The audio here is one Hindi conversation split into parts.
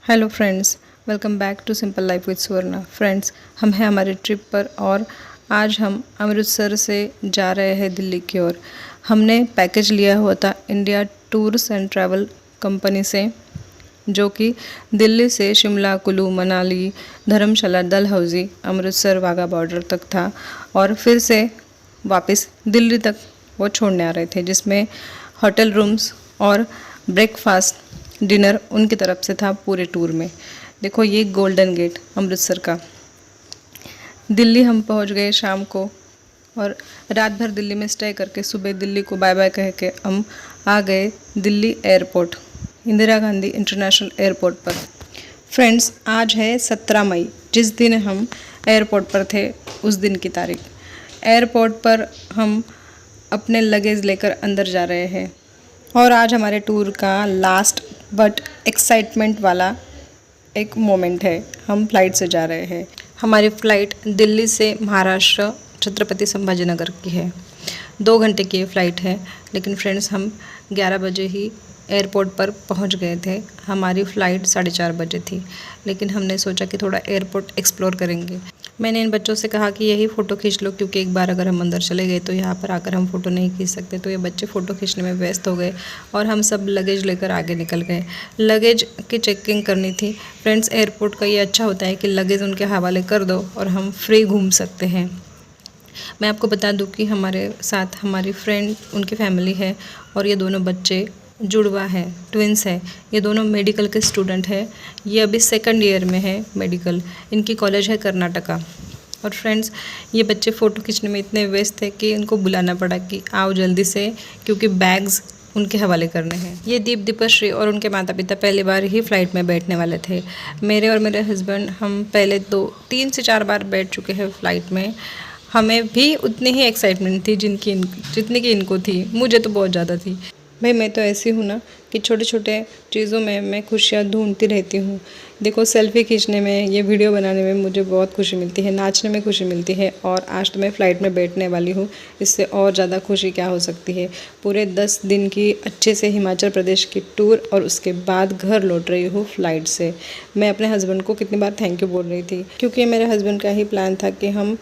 Hello friends, welcome back to simple life with Suvarna. Friends, हम हैं हमारे ट्रिप पर और आज हम अमृतसर से जा रहे हैं दिल्ली की ओर। हमने पैकेज लिया हुआ था India tours and travel company से, जो कि दिल्ली से शिमला, कुल्लू, मनाली, धर्मशाला, डलहौजी, अमृतसर, वाघा बॉर्डर तक था और फिर से वापस दिल्ली तक वो छोड़ने आ रहे थे, जिसमें होटल रूम्स और ब्रेकफास्ट डिनर उनकी तरफ से था पूरे टूर में। देखो, ये गोल्डन गेट अमृतसर का। दिल्ली हम पहुंच गए शाम को और रात भर दिल्ली में स्टे करके सुबह दिल्ली को बाय बाय कह के हम आ गए Delhi airport, Indira Gandhi international airport पर। फ्रेंड्स, आज है 17 मई, जिस दिन हम एयरपोर्ट पर थे उस दिन की तारीख। एयरपोर्ट पर हम अपने लगेज लेकर अंदर जा रहे हैं और आज हमारे टूर का लास्ट बट एक्साइटमेंट वाला एक मोमेंट है। हम फ्लाइट से जा रहे हैं। हमारी फ़्लाइट दिल्ली से महाराष्ट्र छत्रपति संभाजीनगर की है। 2 घंटे की ये फ़्लाइट है, लेकिन फ्रेंड्स हम 11 बजे ही एयरपोर्ट पर पहुंच गए थे। हमारी फ़्लाइट 4:30 बजे थी, लेकिन हमने सोचा कि थोड़ा एयरपोर्ट एक्सप्लोर करेंगे। मैंने इन बच्चों से कहा कि यही फ़ोटो खींच लो, क्योंकि एक बार अगर हम अंदर चले गए तो यहाँ पर आकर हम फ़ोटो नहीं खींच सकते। तो ये बच्चे फ़ोटो खींचने में व्यस्त हो गए और हम सब लगेज लेकर आगे निकल गए। लगेज की चेकिंग करनी थी। फ्रेंड्स, एयरपोर्ट का ये अच्छा होता है कि लगेज उनके हवाले कर दो और हम फ्री घूम सकते हैं। मैं आपको बता दूं कि हमारे साथ हमारी फ्रेंड, उनकी फैमिली है और ये दोनों बच्चे जुड़वा है, ट्विंस है। ये दोनों मेडिकल के स्टूडेंट है। ये अभी 2nd ईयर में है मेडिकल। इनकी कॉलेज है कर्नाटका। और फ्रेंड्स, ये बच्चे फ़ोटो खींचने में इतने व्यस्त थे कि इनको बुलाना पड़ा कि आओ जल्दी से, क्योंकि बैग्स उनके हवाले करने हैं। ये दीपश्री और उनके माता पिता पहली बार ही फ़्लाइट में बैठने वाले थे। मेरे और मेरे हस्बैंड हम पहले 3 से 4 बार बैठ चुके हैं फ़्लाइट में। हमें भी उतनी ही एक्साइटमेंट थी जितनी कि इनको थी। मुझे तो बहुत ज़्यादा थी। भाई, मैं तो ऐसी हूँ ना कि छोटे छोटे चीज़ों में मैं खुशियाँ ढूंढती रहती हूँ। देखो, सेल्फ़ी खींचने में, ये वीडियो बनाने में मुझे बहुत खुशी मिलती है, नाचने में खुशी मिलती है। और आज तो मैं फ़्लाइट में बैठने वाली हूँ, इससे और ज़्यादा खुशी क्या हो सकती है। पूरे 10 दिन की अच्छे से हिमाचल प्रदेश की टूर और उसके बाद घर लौट रही हूँ फ़्लाइट से। मैं अपने हस्बैंड को कितनी बार थैंक यू बोल रही थी, क्योंकि मेरे हस्बैंड का ही प्लान था कि हम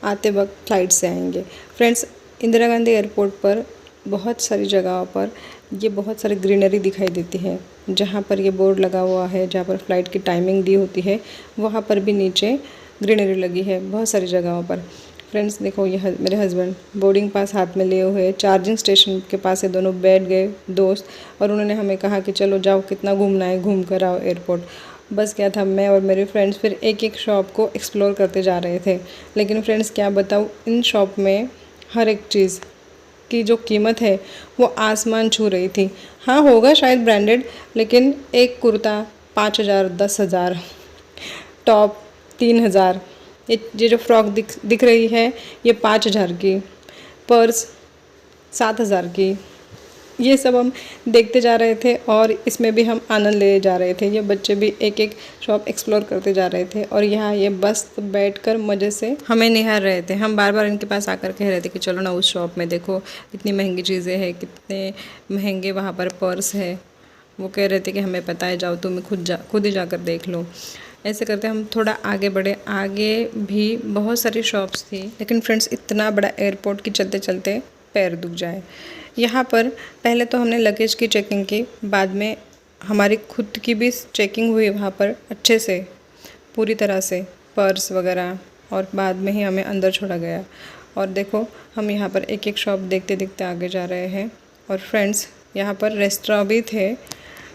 आते वक्त फ़्लाइट से आएंगे। फ्रेंड्स, इंदिरा गांधी एयरपोर्ट पर बहुत सारी जगहों पर ये बहुत सारी ग्रीनरी दिखाई देती है। जहाँ पर ये बोर्ड लगा हुआ है, जहाँ पर फ़्लाइट की टाइमिंग दी होती है, वहाँ पर भी नीचे ग्रीनरी लगी है बहुत सारी जगहों पर। फ्रेंड्स, देखो, ये मेरे हस्बैंड बोर्डिंग पास हाथ में लिए हुए चार्जिंग स्टेशन के पास ये दोनों बैठ गए दोस्त, और उन्होंने हमें कहा कि चलो जाओ, कितना घूमना है घूम कर आओ एयरपोर्ट। बस क्या था, मैं और मेरे फ्रेंड्स फिर एक एक शॉप को एक्सप्लोर करते जा रहे थे। लेकिन फ्रेंड्स, क्या बताऊँ, इन शॉप में हर एक चीज़ की जो कीमत है वो आसमान छू रही थी। हाँ, होगा शायद ब्रांडेड, लेकिन एक कुर्ता 5,000, 10,000, टॉप 3,000, ये जो फ्रॉक दिख रही है ये 5,000 की, पर्स 7,000 की। ये सब हम देखते जा रहे थे और इसमें भी हम आनंद ले जा रहे थे। ये बच्चे भी एक एक शॉप एक्सप्लोर करते जा रहे थे और यहाँ ये बस बैठकर मज़े से हमें निहार रहे थे। हम बार बार इनके पास आकर कह रहे थे कि चलो ना उस शॉप में, देखो कितनी महंगी चीज़ें हैं, कितने महंगे वहाँ पर पर्स है। वो कह रहे थे कि हमें पता है, जाओ तुम खुद ही जाकर देख लो। ऐसे करते हम थोड़ा आगे बढ़े। आगे भी बहुत सारी शॉप्स थी, लेकिन फ्रेंड्स, इतना बड़ा एयरपोर्ट कि चलते चलते पैर दुख जाए। यहाँ पर पहले तो हमने लगेज की चेकिंग की, बाद में हमारी खुद की भी चेकिंग हुई वहाँ पर अच्छे से, पूरी तरह से, पर्स वगैरह, और बाद में ही हमें अंदर छोड़ा गया। और देखो, हम यहाँ पर एक एक शॉप देखते देखते आगे जा रहे हैं। और फ्रेंड्स, यहाँ पर रेस्टोरेंट भी थे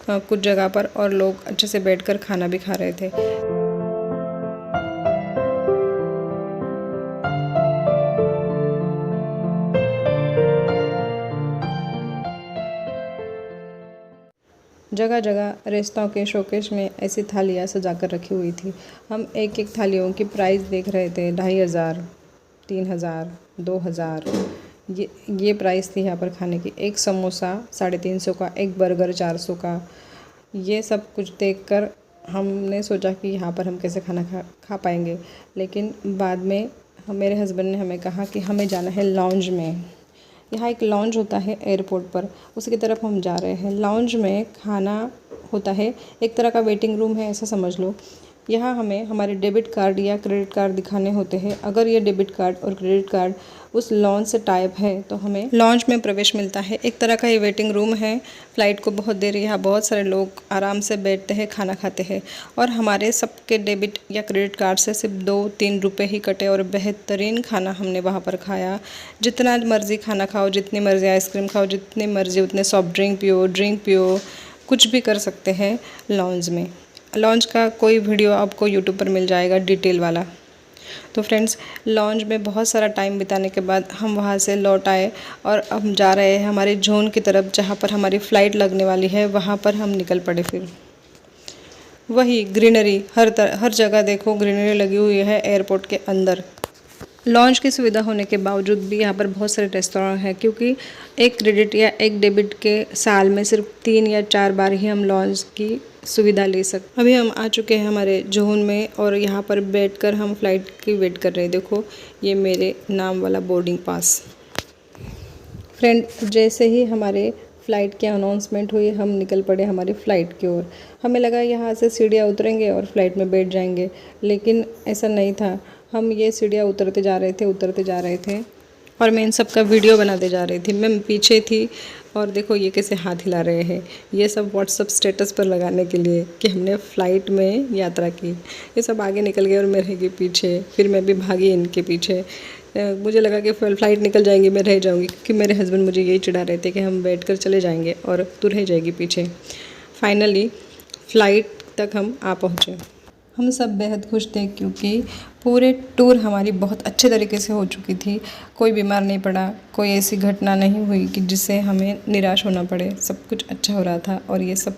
कुछ जगह पर, और लोग अच्छे से बैठकर खाना भी खा रहे थे। जगह जगह रेस्तरां के शोकेस में ऐसी थालियाँ सजा कर रखी हुई थी। हम एक एक थालियों की प्राइस देख रहे थे। 2,500, 3,000, 2,000, ये प्राइस थी यहाँ पर खाने की। एक समोसा 350 का, एक बर्गर 400 का। ये सब कुछ देखकर हमने सोचा कि यहाँ पर हम कैसे खाना खा पाएंगे। लेकिन बाद में मेरे हस्बैंड ने हमें कहा कि हमें जाना है लॉन्ज में। यहाँ एक लॉन्ज होता है एयरपोर्ट पर, उसकी तरफ हम जा रहे हैं। लॉन्ज में खाना होता है, एक तरह का वेटिंग रूम है ऐसा समझ लो। यहाँ हमें हमारे डेबिट कार्ड या क्रेडिट कार्ड दिखाने होते हैं। अगर ये डेबिट कार्ड और क्रेडिट कार्ड उस लॉन्ज से टाइप है तो हमें लॉन्ज में प्रवेश मिलता है। एक तरह का ये वेटिंग रूम है। फ़्लाइट को बहुत देर यहाँ बहुत सारे लोग आराम से बैठते हैं, खाना खाते हैं और हमारे सबके डेबिट या क्रेडिट कार्ड से सिर्फ 2-3 रुपये ही कटे और बेहतरीन खाना हमने वहाँ पर खाया। जितना मर्ज़ी खाना खाओ, जितनी मर्ज़ी आइसक्रीम खाओ, जितनी मर्ज़ी उतने सॉफ्ट ड्रिंक पियो, कुछ भी कर सकते हैं लॉन्ज में। लॉन्च का कोई वीडियो आपको यूट्यूब पर मिल जाएगा डिटेल वाला। तो फ्रेंड्स, लॉन्च में बहुत सारा टाइम बिताने के बाद हम वहाँ से लौट आए और अब हम जा रहे हैं हमारे जोन की तरफ, जहाँ पर हमारी फ़्लाइट लगने वाली है। वहाँ पर हम निकल पड़े। फिर वही ग्रीनरी, हर जगह देखो ग्रीनरी लगी हुई है एयरपोर्ट के अंदर। लॉन्च की सुविधा होने के बावजूद भी यहाँ पर बहुत सारे रेस्टोरेंट हैं, क्योंकि एक क्रेडिट या एक डेबिट के साल में सिर्फ 3 या 4 बार ही हम लॉन्च की सुविधा ले सकते। अभी हम आ चुके हैं हमारे जोन में और यहाँ पर बैठकर हम फ़्लाइट की वेट कर रहे हैं। देखो ये मेरे नाम वाला बोर्डिंग पास। फ्रेंड, जैसे ही हमारे फ़्लाइट की अनाउंसमेंट हुई हम निकल पड़े हमारी फ़्लाइट की ओर। हमें लगा यहाँ से सीढ़ियाँ उतरेंगे और फ़्लाइट में बैठ जाएंगे, लेकिन ऐसा नहीं था। हम ये सीढ़ियाँ उतरते जा रहे थे और मैं इन सब का वीडियो बनाते जा रही थी। मैं पीछे थी और देखो ये कैसे हाथ हिला रहे हैं। ये सब व्हाट्सअप स्टेटस पर लगाने के लिए कि हमने फ़्लाइट में यात्रा की। ये सब आगे निकल गए और मैं रह गई पीछे। फिर मैं भी भागी इनके पीछे। मुझे लगा कि फ़्लाइट निकल जाएंगी, मैं रह जाऊंगी, क्योंकि मेरे हस्बैंड मुझे यही चिढ़ा रहे थे कि हम बैठकर चले जाएंगे और तू रह जाएगी पीछे। फाइनली फ़्लाइट तक हम आ पहुँचे। हम सब बेहद खुश थे, क्योंकि पूरे टूर हमारी बहुत अच्छे तरीके से हो चुकी थी। कोई बीमार नहीं पड़ा, कोई ऐसी घटना नहीं हुई कि जिससे हमें निराश होना पड़े। सब कुछ अच्छा हो रहा था और ये सब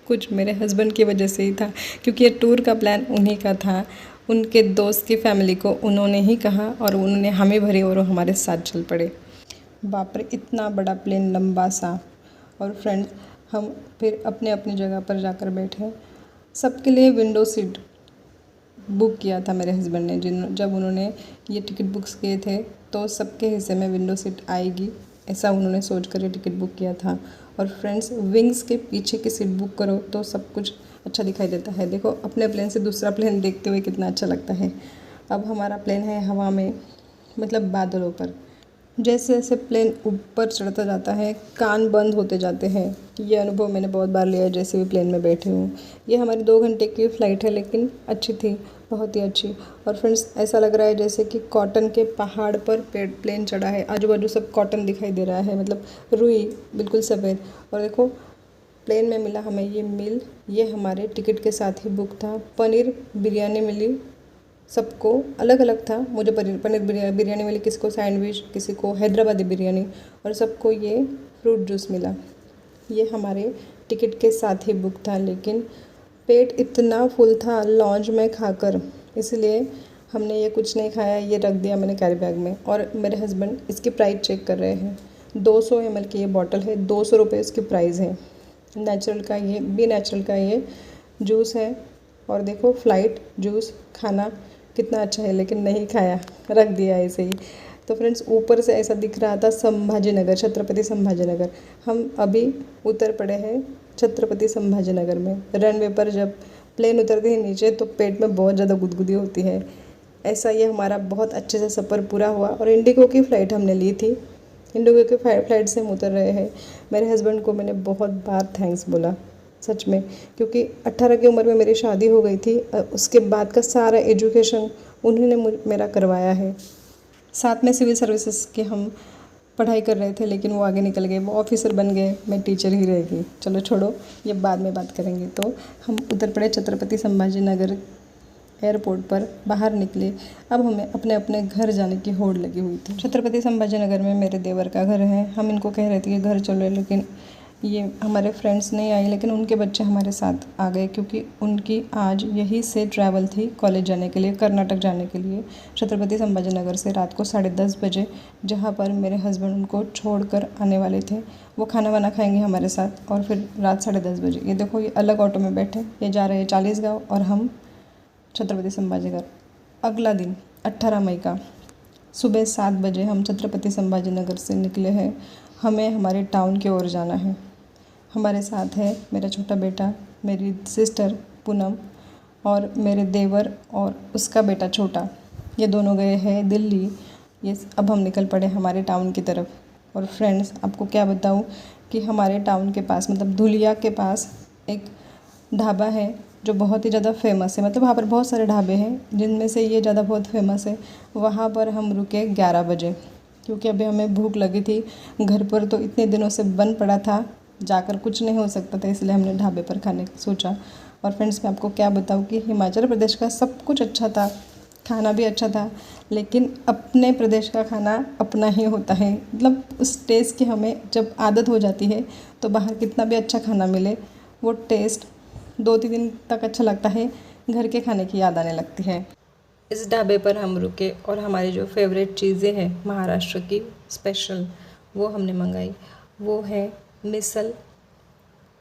कुछ मेरे हस्बैंड की वजह से ही था, क्योंकि ये टूर का प्लान उन्हीं का था। उनके दोस्त की फैमिली को उन्होंने ही कहा और उन्होंने हमें भरे और वो हमारे साथ चल पड़े। बाप रे, इतना बड़ा प्लेन, लंबा सा। और फ्रेंड्स, हम फिर अपने अपनी जगह पर जाकर बैठे। सबके लिए विंडो सीट बुक किया था मेरे हस्बैंड ने। जब उन्होंने ये टिकट बुक्स किए थे तो सबके हिस्से में विंडो सीट आएगी, ऐसा उन्होंने सोच कर ये टिकट बुक किया था। और फ्रेंड्स, विंग्स के पीछे की सीट बुक करो तो सब कुछ अच्छा दिखाई देता है। देखो अपने प्लेन से दूसरा प्लेन देखते हुए कितना अच्छा लगता है। अब हमारा प्लेन है हवा में, मतलब बादलों पर। जैसे जैसे प्लेन ऊपर चढ़ता जाता है, कान बंद होते जाते हैं। ये अनुभव मैंने बहुत बार लिया है जैसे भी प्लेन में बैठी हूँ। ये हमारी 2 घंटे की फ़्लाइट है, लेकिन अच्छी थी, बहुत ही अच्छी। और फ्रेंड्स, ऐसा लग रहा है जैसे कि कॉटन के पहाड़ पर प्लेन चढ़ा है। आजू बाजू सब कॉटन दिखाई दे रहा है, मतलब रुई, बिल्कुल सफ़ेद। और देखो प्लेन में मिला हमें ये मील, ये हमारे टिकट के साथ ही बुक था। पनीर बिरयानी मिली, सबको अलग अलग था। मुझे पनीर बिरयानी मिली, किसी को सैंडविच, किसी को हैदराबादी बिरयानी, और सबको ये फ्रूट जूस मिला। ये हमारे टिकट के साथ ही बुक था, लेकिन पेट इतना फुल था लॉन्ज में खाकर, इसलिए हमने ये कुछ नहीं खाया, ये रख दिया मैंने कैरी बैग में। और मेरे हस्बैंड इसकी प्राइस चेक कर रहे हैं। 200 ml की ये बॉटल है, 200 रुपये इसकी प्राइस है। नेचुरल का ये, बी नेचुरल का ये जूस है। और देखो फ़्लाइट जूस खाना कितना अच्छा है, लेकिन नहीं खाया, रख दिया ऐसे ही। तो फ्रेंड्स, ऊपर से ऐसा दिख रहा था संभाजी नगर, छत्रपति संभाजी नगर। हम अभी उतर पड़े हैं छत्रपति संभाजी नगर में। रनवे पर जब प्लेन उतरते ही नीचे तो पेट में बहुत ज़्यादा गुदगुदी होती है। ऐसा ये हमारा बहुत अच्छे से सफ़र पूरा हुआ। और इंडिगो की फ़्लाइट हमने ली थी, इंडिगो की फ़्लाइट से हम उतर रहे हैं। मेरे हस्बैंड को मैंने बहुत बार थैंक्स बोला, सच में, क्योंकि 18 की उम्र में मेरी शादी हो गई थी। उसके बाद का सारा एजुकेशन उन्होंने मेरा करवाया है। साथ में सिविल सर्विसेज के हम पढ़ाई कर रहे थे, लेकिन वो आगे निकल गए, वो ऑफिसर बन गए, मैं टीचर ही रह गई। चलो छोड़ो, ये बाद में बात करेंगे। तो हम उतर पड़े छत्रपति संभाजी नगर एयरपोर्ट पर, बाहर निकले। अब हमें अपने अपने घर जाने की होड़ लगी हुई थी। छत्रपति संभाजी नगर में मेरे देवर का घर है। हम इनको कह रहे थे कि घर चलो, लेकिन ये हमारे फ्रेंड्स नहीं आई, लेकिन उनके बच्चे हमारे साथ आ गए, क्योंकि उनकी आज यहीं से ट्रैवल थी कॉलेज जाने के लिए, कर्नाटक जाने के लिए, छत्रपति संभाजी नगर से रात को 10:30 बजे, जहाँ पर मेरे हस्बैंड उनको छोड़कर आने वाले थे। वो खाना वाना खाएंगे हमारे साथ और फिर रात 10:30 बजे। ये देखो, ये अलग ऑटो में बैठे, ये जा रहे हैं चालीसगांव और हम छत्रपति संभाजी नगर। अगला दिन 18 मई का सुबह 7 बजे हम छत्रपति संभाजी नगर से निकले हैं। हमें हमारे टाउन की ओर जाना है। हमारे साथ है मेरा छोटा बेटा, मेरी सिस्टर पूनम और मेरे देवर और उसका बेटा छोटा। ये दोनों गए हैं दिल्ली। ये अब हम निकल पड़े हमारे टाउन की तरफ। और फ्रेंड्स, आपको क्या बताऊँ कि हमारे टाउन के पास मतलब धुलिया के पास एक ढाबा है जो बहुत ही ज़्यादा फेमस है। मतलब वहाँ पर बहुत सारे ढाबे हैं जिनमें से ये ज़्यादा बहुत फेमस है। वहाँ पर हम रुके 11 बजे, क्योंकि अभी हमें भूख लगी थी। घर पर तो इतने दिनों से बंद पड़ा था, जाकर कुछ नहीं हो सकता था, इसलिए हमने ढाबे पर खाने का सोचा। और फ्रेंड्स, मैं आपको क्या बताऊँ कि हिमाचल प्रदेश का सब कुछ अच्छा था, खाना भी अच्छा था, लेकिन अपने प्रदेश का खाना अपना ही होता है। मतलब उस टेस्ट की हमें जब आदत हो जाती है तो बाहर कितना भी अच्छा खाना मिले, वो टेस्ट 2-3 दिन तक अच्छा लगता है, घर के खाने की याद आने लगती है। इस ढाबे पर हम रुके और हमारी जो फेवरेट चीज़ें हैं महाराष्ट्र की स्पेशल, वो हमने मंगाई। वो है मिसल,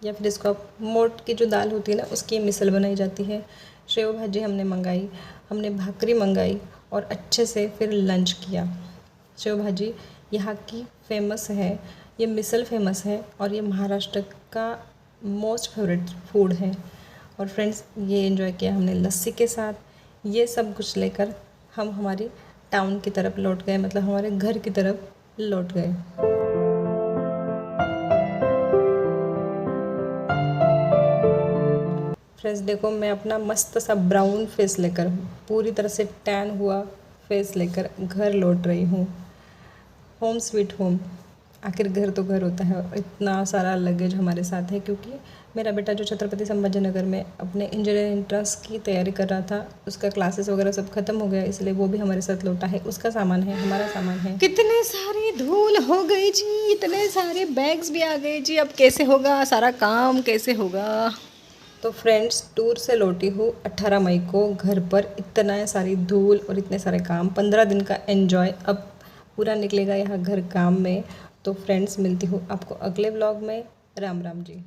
या फिर इसको आप मोट की जो दाल होती है ना, उसकी मिसल बनाई जाती है। शेव भाजी हमने मंगाई, हमने भाकरी मंगाई और अच्छे से फिर लंच किया। शेव भाजी यहाँ की फेमस है, ये मिसल फेमस है और ये महाराष्ट्र का मोस्ट फेवरेट फूड है। और फ्रेंड्स, ये एंजॉय किया हमने लस्सी के साथ। ये सब कुछ लेकर हम हमारी टाउन की तरफ लौट गए, मतलब हमारे घर की तरफ लौट गए। फ्रेंड्स देखो, मैं अपना मस्त सा ब्राउन फेस लेकर, पूरी तरह से टैन हुआ फेस लेकर घर लौट रही हूँ। होम स्वीट होम, आखिर घर तो घर होता है। और इतना सारा लगेज हमारे साथ है, क्योंकि मेरा बेटा जो छत्रपति संभाजी नगर में अपने इंजीनियरिंग एंट्रेंस की तैयारी कर रहा था, उसका क्लासेस वगैरह सब खत्म हो गया, इसलिए वो भी हमारे साथ लौटा है। उसका सामान है, हमारा सामान है। कितने सारी धूल हो गई जी, इतने सारे बैग्स भी आ गए जी। अब कैसे होगा सारा काम, कैसे होगा? तो फ्रेंड्स, टूर से लौटी हूँ 18 मई को घर पर। इतना सारी धूल और इतने सारे काम, 15 दिन का एन्जॉय अब पूरा निकलेगा यहाँ घर काम में। तो फ्रेंड्स, मिलती हूँ आपको अगले व्लॉग में। राम राम जी।